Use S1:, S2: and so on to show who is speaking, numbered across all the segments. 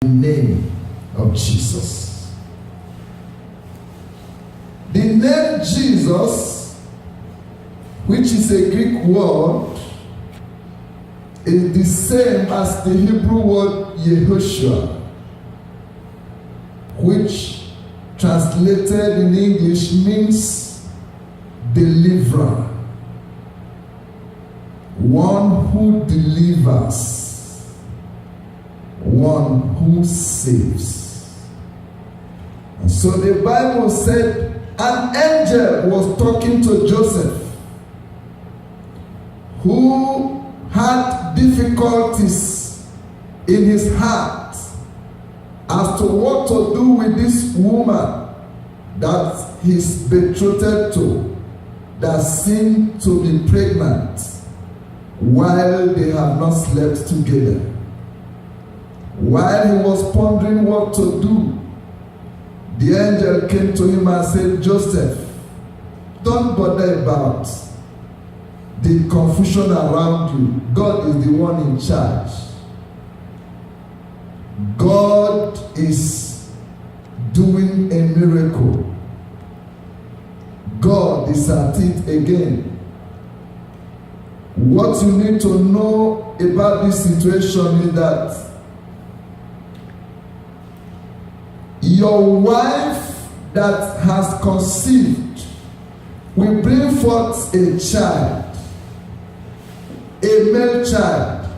S1: the name of Jesus. The name Jesus, which is a Greek word, is the same as the Hebrew word Yehoshua, which translated in English means deliverer, one who delivers, one who saves. And so the Bible said an angel was talking to Joseph, who had difficulties in his heart as to what to do with this woman that he's betrothed to, that seemed to be pregnant while they have not slept together. While he was pondering what to do, the angel came to him and said, Joseph, don't bother about the confusion around you. God is the one in charge. God is doing a miracle. God is at it again. What you need to know about this situation is that your wife that has conceived will bring forth a child, a male child,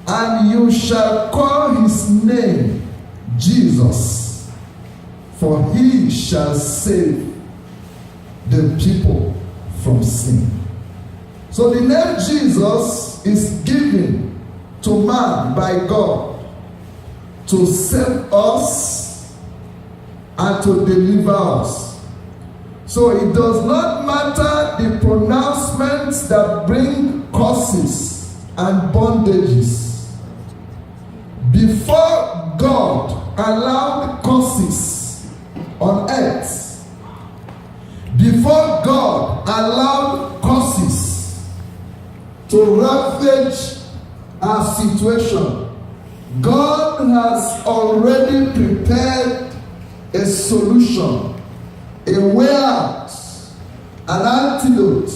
S1: and you shall call his name Jesus, for he shall save the people from sin. So the name Jesus is given to man by God to save us and to deliver us. So it does not matter the pronouncements that bring curses and bondages. Before God allowed curses on earth, before God allowed curses to ravage our situation, God has already prepared a solution, a way out, an antidote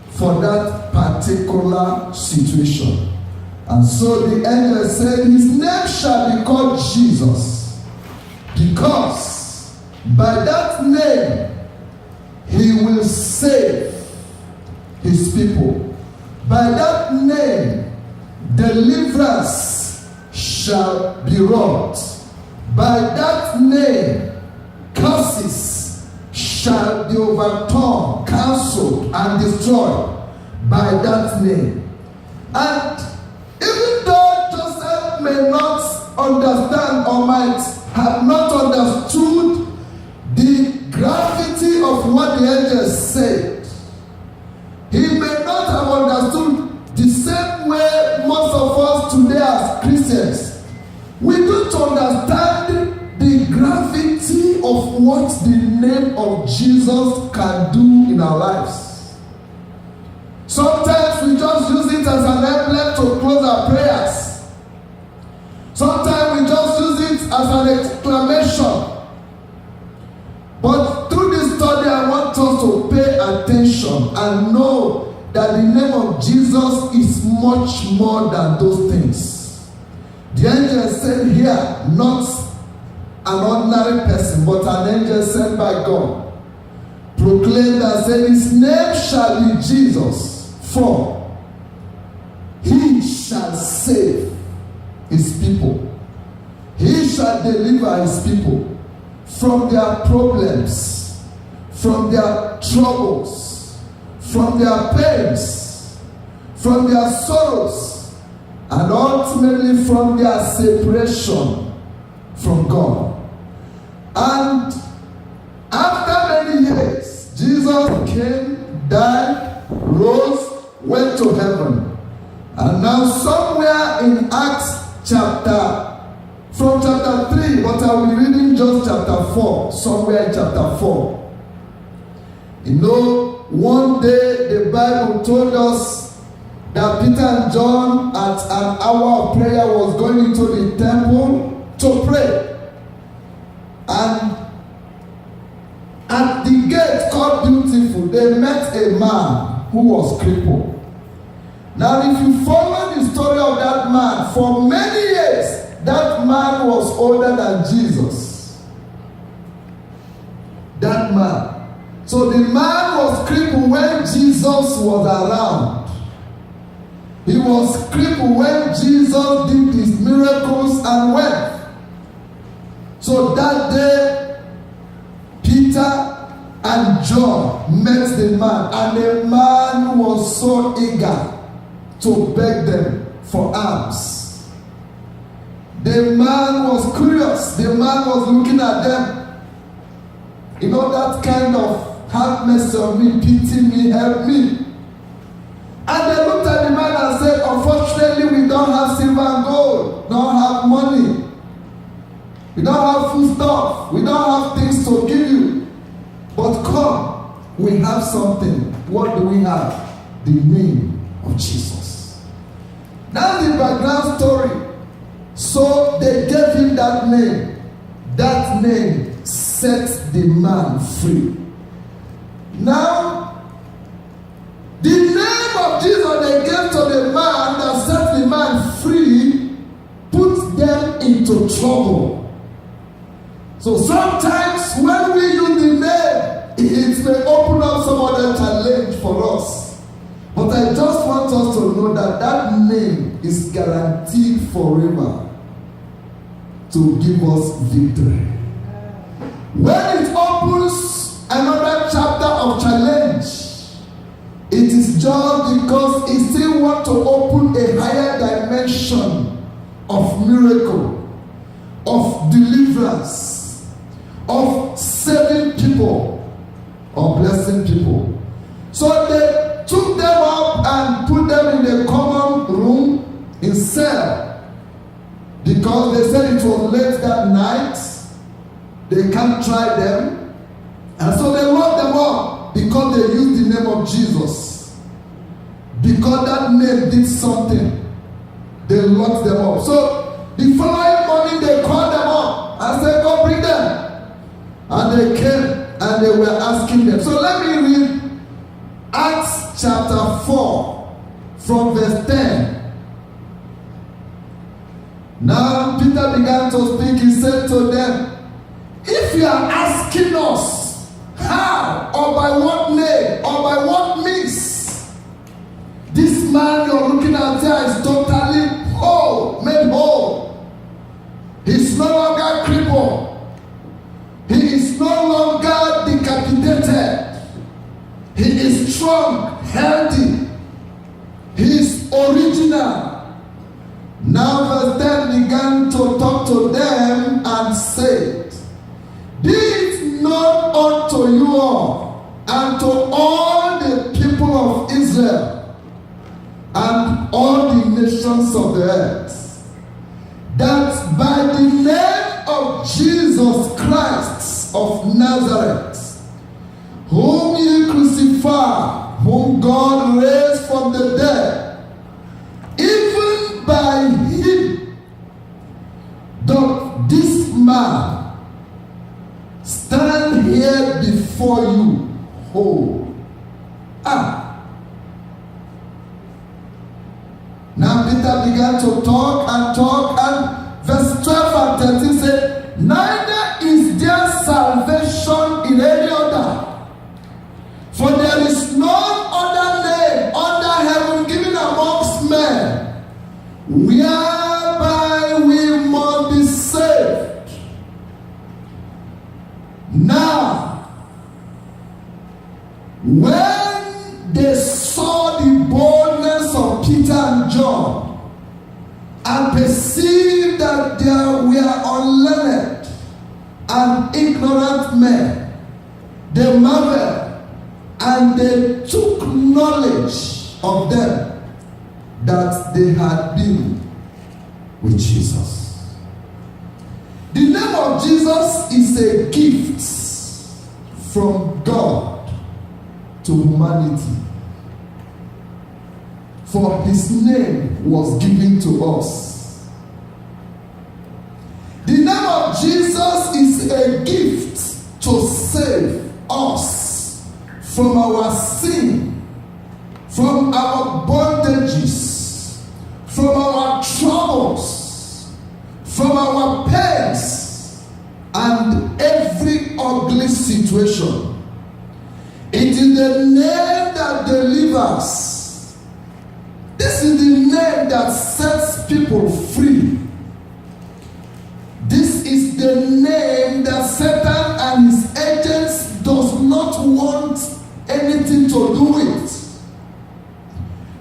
S1: for that particular situation. And so the angel said, his name shall be called Jesus, because by that name he will save his people. By that name deliverance shall be wrought. By that name curses shall be overturned, cancelled, and destroyed. By that name. And even though Joseph may not understand or might have not understood the gravity of what the angel said, he may not have understood the same way most of us today as Christians. We don't understand the gravity of what the name of Jesus can do in our lives. Sometimes we just use it as an emblem to close our prayers. Sometimes we just use it as an exclamation. But through this study, I want us to pay attention and know that the name of Jesus is much more than those things. The angel said here, not an ordinary person, but an angel sent by God, proclaimed and said, his name shall be Jesus, for he shall save his people. He shall deliver his people from their problems, from their troubles, from their pains, from their sorrows, and ultimately from their separation from God. And after many years, Jesus came, died, rose, went to heaven. And now somewhere in Acts from chapter 3, but I'll be reading just chapter 4, somewhere in chapter 4. You know, one day the Bible told us that Peter and John at an hour of prayer was going into the temple they met a man who was crippled. Now, if you follow the story of that man, for many years, that man was older than Jesus. That man. So the man was crippled when Jesus was around. He was crippled when Jesus did his miracles and went. So that day, Peter and John met the man, and the man was so eager to beg them for alms. The man was curious. The man was looking at them. You know, that kind of have mercy on me, pity me, help me. And they looked at the man and said, unfortunately, we don't have silver and gold, don't have money, we don't have food stuff, we don't have things to give you. But come, we have something. What do we have? The name of Jesus. Now the background story. So they gave him that name. That name set the man free. Now, the name of Jesus they gave to the man that set the man free put them into trouble. So sometimes when we use the name, it may open up some other challenge for us. But I just want us to know that that name is guaranteed forever to give us victory. When it opens another chapter of challenge, it is just because it still wants to open a higher dimension of miracle, of deliverance, of saving people, or blessing people. So they took them up and put them in a common room in cell, because they said it was late that night. They can't try them. And so they locked them up because they used the name of Jesus. Because that name did something, they locked them up. So the following morning they called them up and said, go bring them. And they came and they were asking them. So let me read Acts chapter 4 from verse 10. Now Peter began to speak. He said to them, if you are asking us how or by what name or by what means, this man you're looking at here is totally whole, made whole. He's no longer crippled. He is no longer decapitated. He is strong, healthy. He is original. Now verse 10 began to talk to them and said, be it known unto you all and to all the people of Israel and all the nations of the earth, that by the name of Jesus Christ of Nazareth, whom ye crucified, whom God raised from the dead, even by him doth this man stand here before you whole. Now Peter began to talk, and verse 12 and 13 said, neither is there salvation in any other, for there is no other name under heaven given amongst men, whereby we must be saved. Now, when they saw the boldness of Peter and John and perceived that they were unlearned and ignorant men, they marveled and they took knowledge of them that they had been with Jesus. The name of Jesus is a gift from God to humanity. For his name was given to us. The name of Jesus is a gift to save us from our sin, from our bondages, from our troubles, from our pains, and every ugly situation. It is the name that delivers. This is the name that sets people free. This is the name that Satan and his agents does not want anything to do with.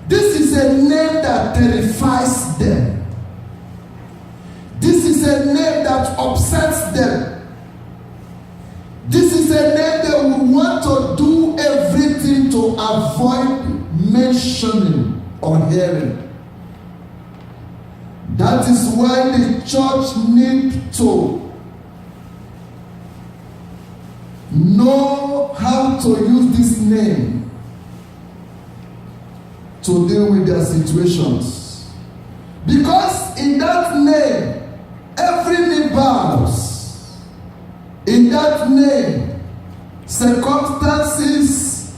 S1: This is a name that terrifies them. This is a name that upsets them. This is a name they will want to do everything to avoid mentioning or hearing. That is why the church needs to know how to use this name to deal with their situations. Because in that name, every knee bows. In that name, circumstances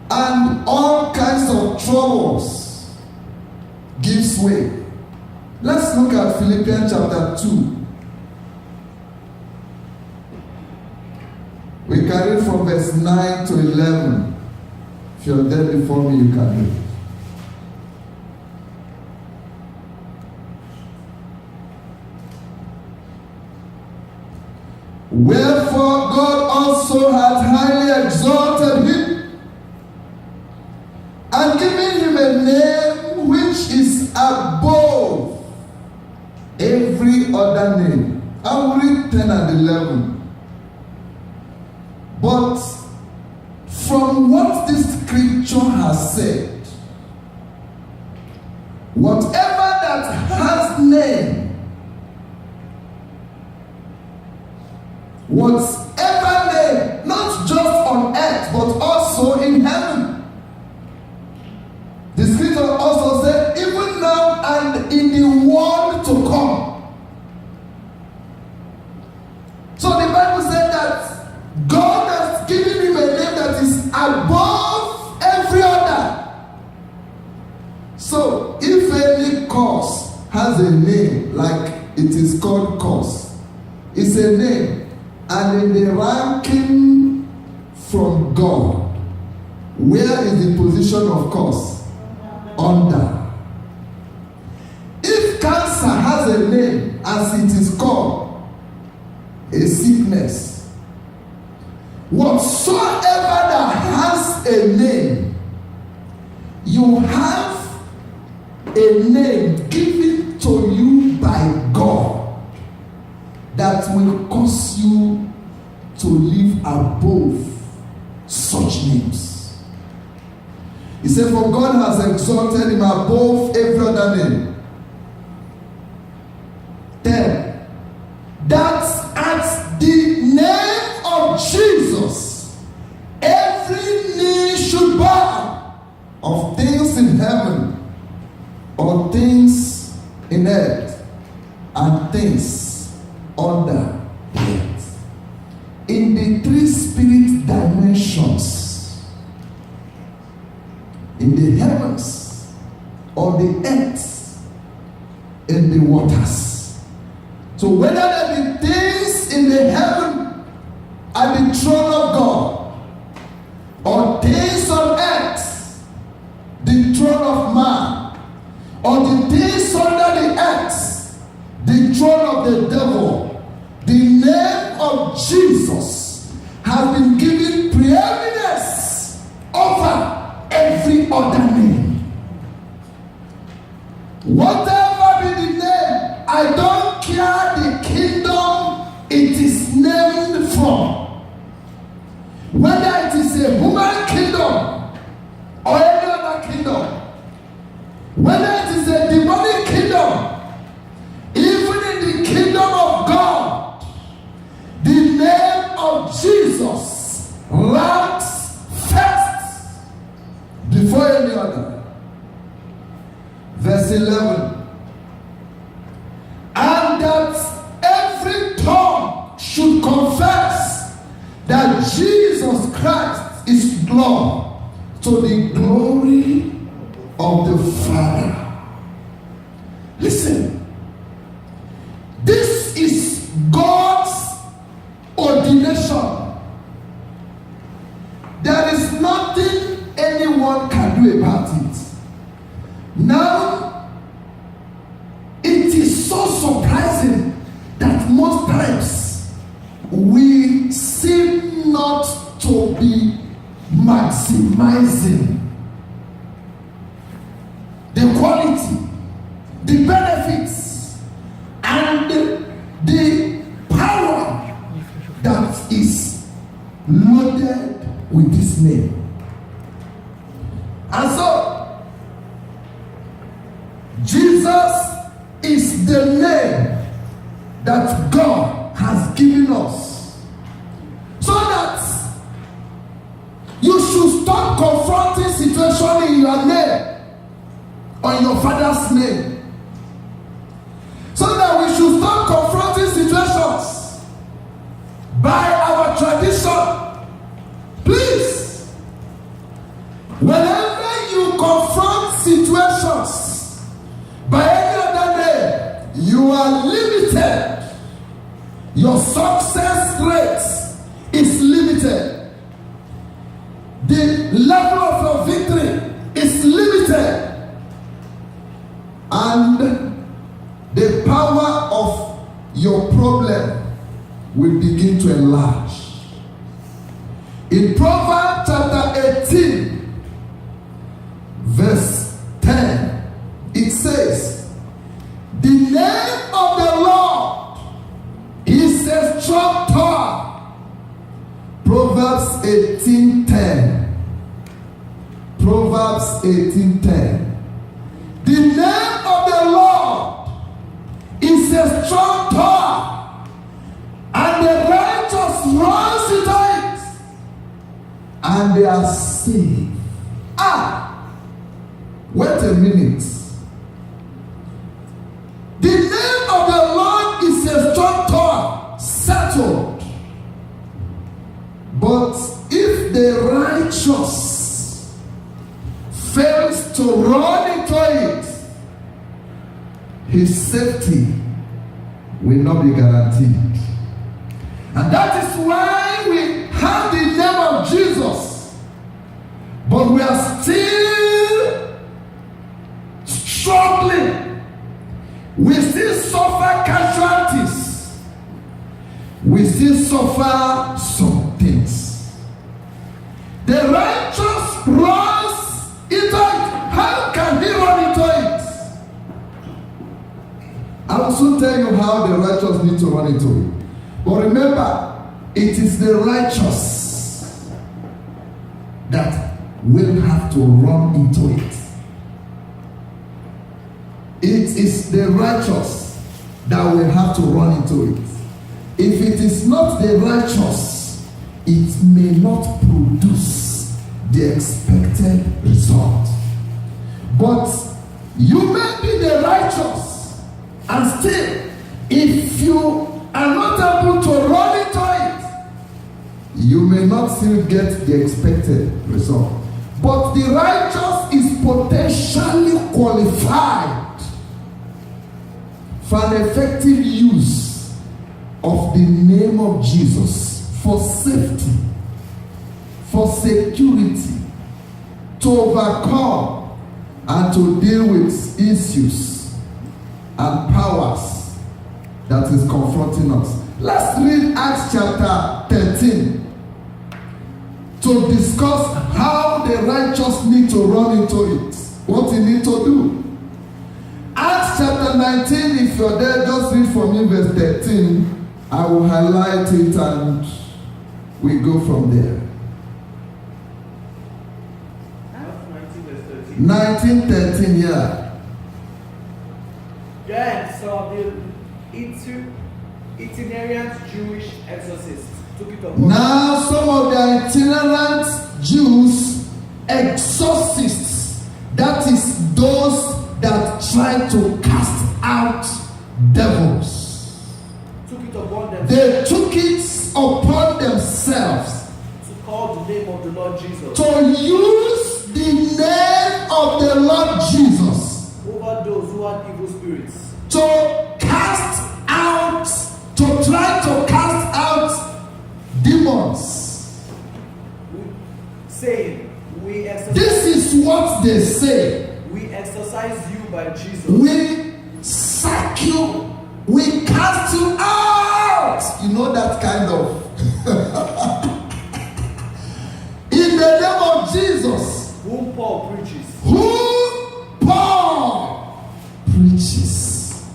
S1: and all kinds of troubles gives way. Let's look at Philippians chapter 2. We can read from verse 9 to 11. If you're there before me, you can read. Wherefore God also hath highly exalted him, and given him a name which is above every other name. I will read 10 and 11. But from what this scripture has said, whatever that has name, whatever name, not just on earth, but also in heaven. The scripture also said, even now and in the world to come. So the Bible said that God has given him a name that is above every other. So if any cause has a name, like it is called cause, it's a name. And in the ranking from God, where is the position of cause? Under. If cancer has a name, as it is called, a sickness, whatsoever that has a name, you have a name given to you by God that will cause you to live above such names. He said, for God has exalted him above every other name. 10. That at the name of Jesus, every knee should bow, of things in heaven, or things in earth, and things under the earth. In the three spirit dimensions, in the heavens, on the earth, in the waters. So whether there be things in the heaven at the throne of God, or things on earth, the throne of man, or the things under the earth, the throne of the devil, the name of Jesus has been given preeminence over every other name. Whatever be the name, I don't care the kingdom it is named from. Whether it is a human kingdom or any other kingdom, whether it is a demonic kingdom, even in the kingdom of God, the name of Jesus ranks first before any other. Verse 11. And that every tongue should confess that Jesus Christ is glory to the glory of the Father. Listen, this is God's ordination. There is nothing anyone can do about it. Now, it is so surprising that most times we seem not to be maximizing the quality, the benefits, and the power that is loaded with this name. And so, Jesus is the name that God has given us, so that you should stop confronting situation in your name or in your father's name, so that we should stop confronting situations by our tradition. Please, whenever you confront situations by any other name, you are limited. Your success rate is limited. The level of your victory is limited. And the power of your problem will begin to enlarge. In Proverbs chapter 18, verse 10, it says, "The name of the Lord is a strong tower." Proverbs 18:10. Proverbs 18:10. The name of the Lord is a strong tower, and the righteous runs into it, and they are saved. Wait a minute. The name of the Lord is a strong tower, settled. But if the righteous fails to run into it, his safety will not be guaranteed. And that is why we have the name of Jesus, but we are still struggling. We still suffer casualties. We still suffer some things. The righteous runs into it. How can he run into it? I will soon tell you how the righteous need to run into it. But remember, it is the righteous that will have to run into it. It is the righteous that will have to run into it. If it is not the righteous, it may not produce the expected result. But you may be the righteous, and still, if you are not able to run into it, you may not still get the expected result. But the righteous is potentially qualified for an effective use of the name of Jesus for safety, for security, to overcome and to deal with issues and powers that is confronting us. Let's read Acts chapter 13 to discuss how the righteous need to run into it, what you need to do. Acts chapter 19, if you're there, just read for me verse 13. I will highlight it and we go from there. 19:13, yeah.
S2: Then some of the itinerant Jewish exorcists took it upon.
S1: Now some of the itinerant Jews exorcists, that is those that try to cast out devils,
S2: took it upon themselves.
S1: they took it upon themselves
S2: to call the name of the Lord Jesus.
S1: To use the name of the Lord Jesus.
S2: Over those who have evil spirits.
S1: To cast out, to try to cast out demons.
S2: Saying, we exercise.
S1: This is what they say.
S2: We exercise you by Jesus.
S1: We sack you. We cast you out. You know that kind of. In the name of Jesus.
S2: Whom Paul preaches.
S1: Whom Paul preaches.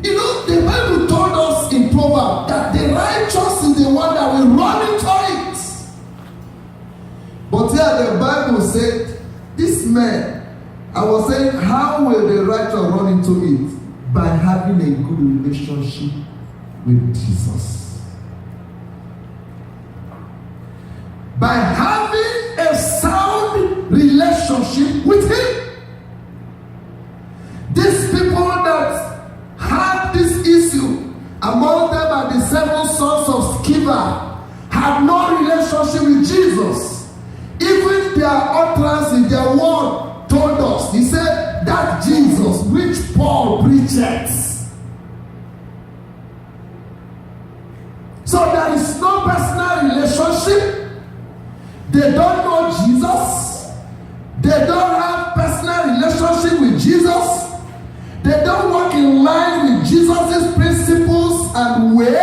S1: You know, the Bible told us in Proverbs that the righteous is the one that will run into it. But here the Bible said, this man, I was saying, how will the righteous run into it? By having a good relationship with Jesus. By having a sound relationship with Him. These people that had this issue, among them are the 7 sons of Sceva, had no relationship with Jesus. Even their utterance in their word told us, he said, that Jesus which Paul preaches. So there is no personal relationship. They don't know Jesus. They don't have personal relationship with Jesus. They don't walk in line with Jesus' principles and way.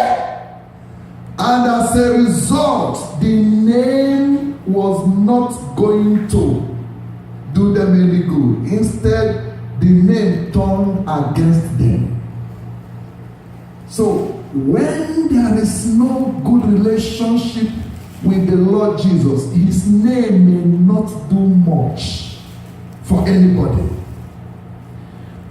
S1: And as a result, the name was not going to do them any good. Instead, the name turned against them. So, when there is no good relationship with the Lord Jesus, His name may not do much for anybody.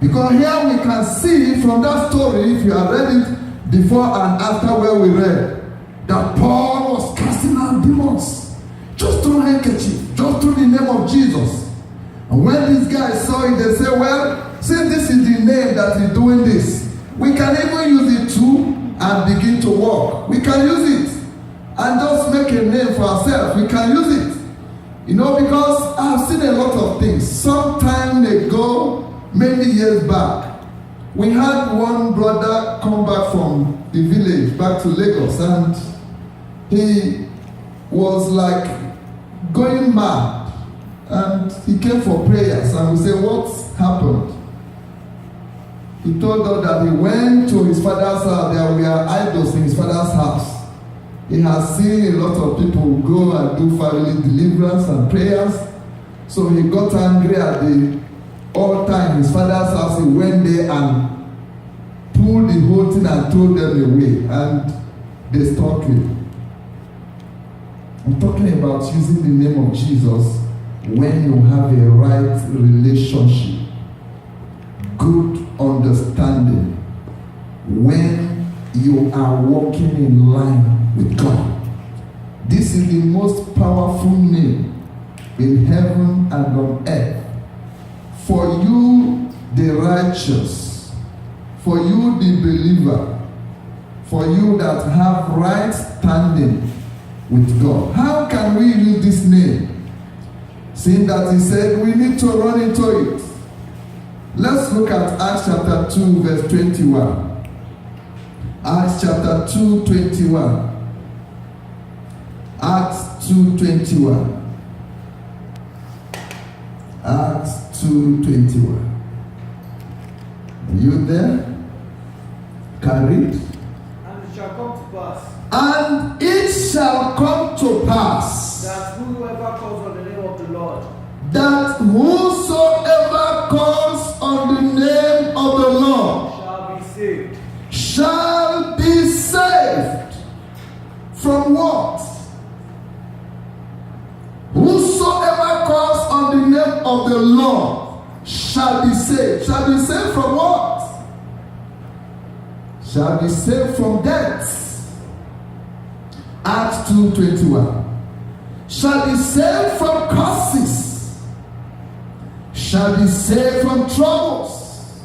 S1: Because here we can see from that story, if you have read it before and after where we read, that Paul was casting out demons just through handkerchief, just through the name of Jesus. And when these guys saw it, they said, well, since this is the name that is doing this, we can even use it too and begin to walk. We can use it and just make a name for ourselves. We can use it. You know, because I've seen a lot of things. Some time ago, many years back, we had one brother come back from the village back to Lagos, and he was like going mad, and he came for prayers, and we said, what happened? He told us that he went to his father's house. There were idols in his father's house. He has seen a lot of people go and do family deliverance and prayers. So he got angry at the altar in his father's house. He went there and pulled the whole thing and threw them away. And they stopped it. I'm talking about using the name of Jesus when you have a right relationship, good understanding, when you are walking in line with God. This is the most powerful name in heaven and on earth. For you, the righteous, for you, the believer, for you that have right standing with God. How can we use this name? Seeing that he said we need to run into it. Let's look at Acts chapter 2 verse 21. Acts chapter 2, 21. Acts 2:21. Acts 2:21. Are you there? Can read.
S2: And it shall come to pass.
S1: And it shall come to pass
S2: That whoever calls on the name of the Lord.
S1: That whosoever calls on the name of the Lord
S2: Shall be saved.
S1: Shall be saved. From what? Whosoever calls on the name of the Lord shall be saved. Shall be saved from what? Shall be saved from death. Acts 2:21. Shall be saved from curses. Shall be saved from troubles.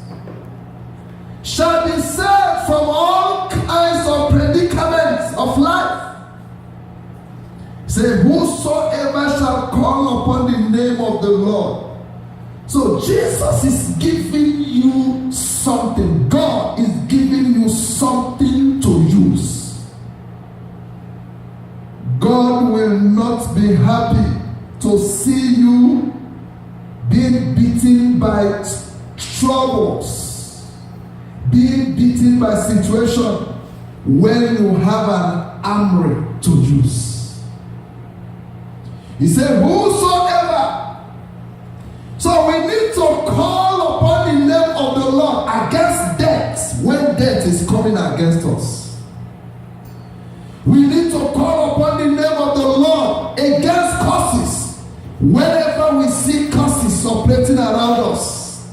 S1: Shall be saved from all kinds of predicaments of life. Say, whosoever shall call upon the name of the Lord. So Jesus is giving you something. God is giving you something to use. God will not be happy to see you being beaten by troubles, being beaten by situation when you have an armory to use. He said, whosoever. So we need to call upon the name of the Lord against death when death is coming against us. We need to call upon the name of the Lord against curses whenever we see curses operating around us.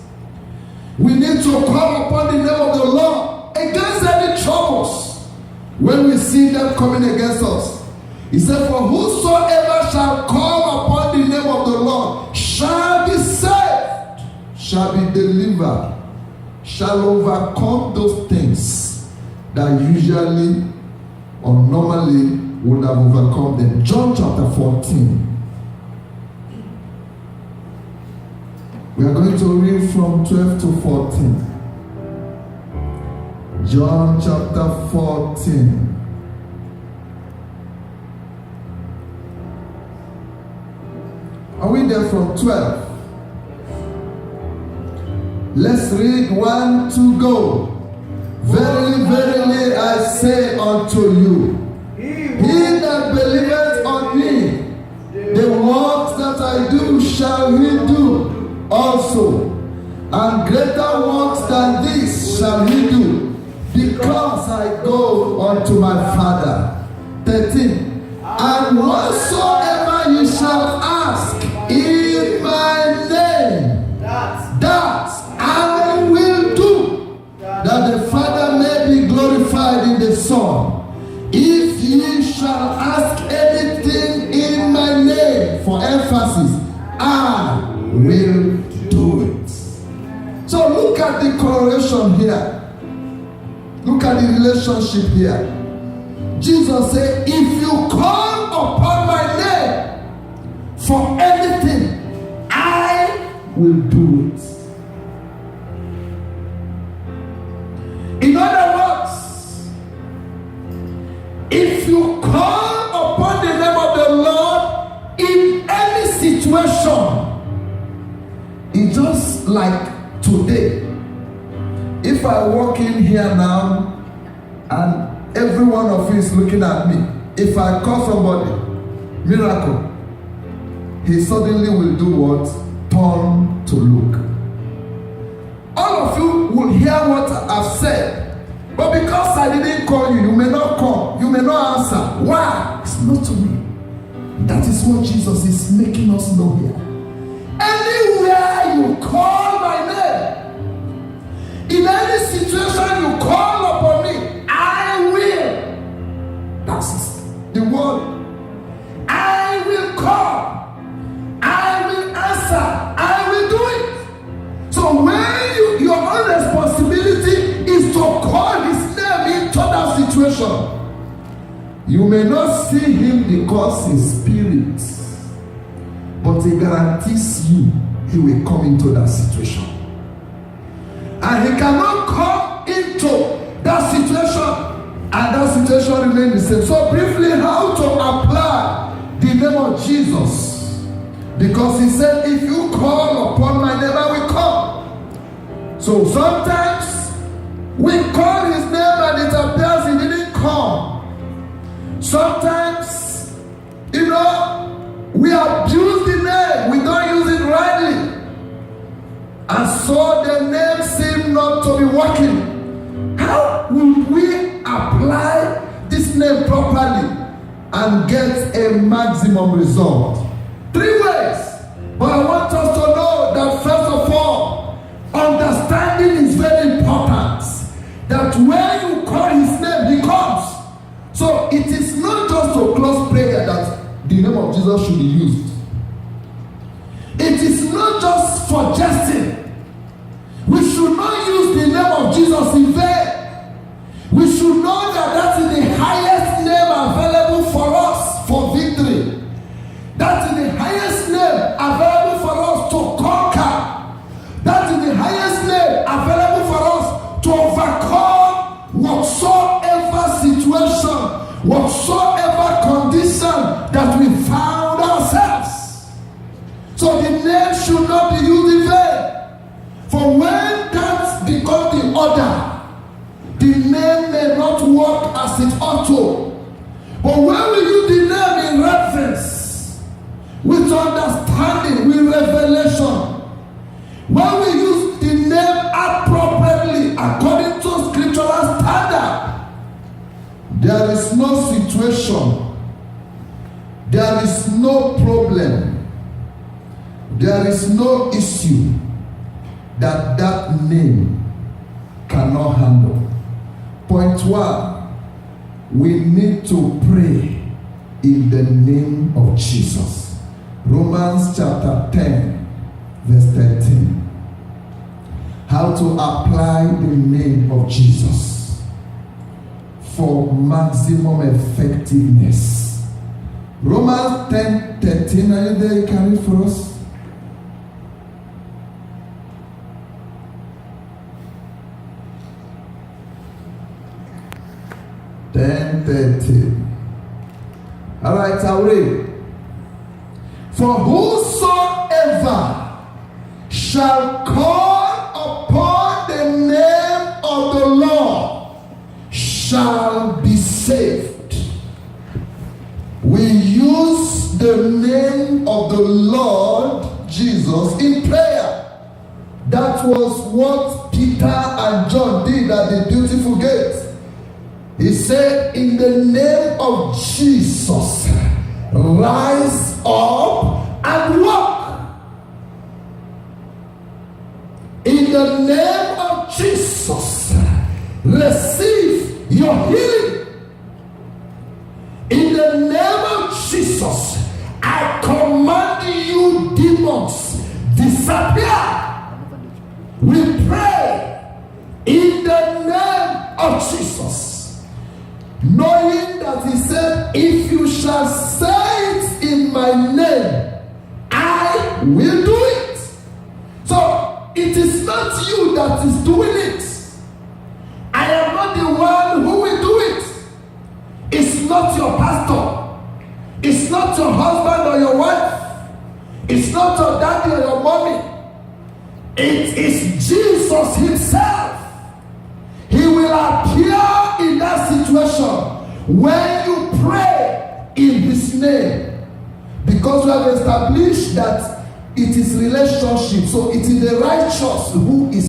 S1: We need to call upon the name of the Lord against any troubles when we see them coming against us. He said, for whosoever shall call upon the name of the Lord shall be saved, shall be delivered, shall overcome those things that usually or normally would have overcome them. John chapter 14. We are going to read from 12 to 14. John chapter 14. Are we there from 12? Let's read 1 to go. Verily, verily, I say unto you, he that believeth on me, the works that I do shall he do also, and greater works than this shall he do, because I go unto my Father. 13. And whatsoever ye shall ask in my name, that I will do, that the Father may be glorified in the Son. If ye shall ask anything in my name, for emphasis, I will do it. So look at the correlation here. Look at the relationship here. Jesus said, if you call upon my name for anything, I will do it. In other words, if you call upon the name of the Lord in any situation, it's just like today. If I walk in here now and every one of you is looking at me, if I call somebody, miracle, he suddenly will do what? Turn to look. All of you will hear what I've said, but because I didn't call you, you may not come, you may not answer. Why? It's not to me. That is what Jesus is making us know here. Anywhere you call my name, in any situation you call upon me, I will. That's the word. I will call. I will answer. I will do it. So when your own responsibility is to call his name into that situation, you may not see him because he's spirit, but he guarantees you he will come into that situation. And he cannot come into that situation and that situation remains the same. So briefly, how to apply the name of Jesus? Because he said, if you call upon my name, I will come. So sometimes we call his name and it appears he didn't come. Sometimes, we abuse the name, we don't use it rightly. And so the name seems not to be working. How will we apply this name properly and get a maximum result? 3 ways. But I want us to know that first of all, understanding is very important. That when you call his name, he comes. So it is not just a close prayer that the name of Jesus should be used. It is not just for jesting. We should not use the name of Jesus in vain. We should know that that is the highest name available for us for victory. whatsoever condition that we found ourselves. So the name should not be used in vain. For when that becomes the order, the name may not work as it ought to. But when we use the name in reverence, with understanding, with revelation, when we use the name appropriately according to scriptural standard, there is no situation, there is no problem, there is no issue that name cannot handle. Point one, we need to pray in the name of Jesus. Romans chapter 10, verse 13. How to apply the name of Jesus for maximum effectiveness. Romans 10, 13. Are you there? You can read for us. 10:13. All right, I'll read. For whosoever shall call upon the name of the Lord shall be saved. We use the name of the Lord Jesus in prayer. That was what Peter and John did at the beautiful gate. He said, in the name of Jesus, rise up and walk. In the name of Jesus, receive your healing. In the name of Jesus, I command you, demons, disappear. We pray in the name of Jesus. Knowing that he said, if you shall say it in my name, I will do it. So it is not you that is doing it. I am not the one who will do it. It's not your pastor. It's not your husband or your wife. It's not your daddy or your mommy. It is Jesus himself. He will appear in that situation when you pray in his name. Because we have established that it is relationship. So it is the righteous who is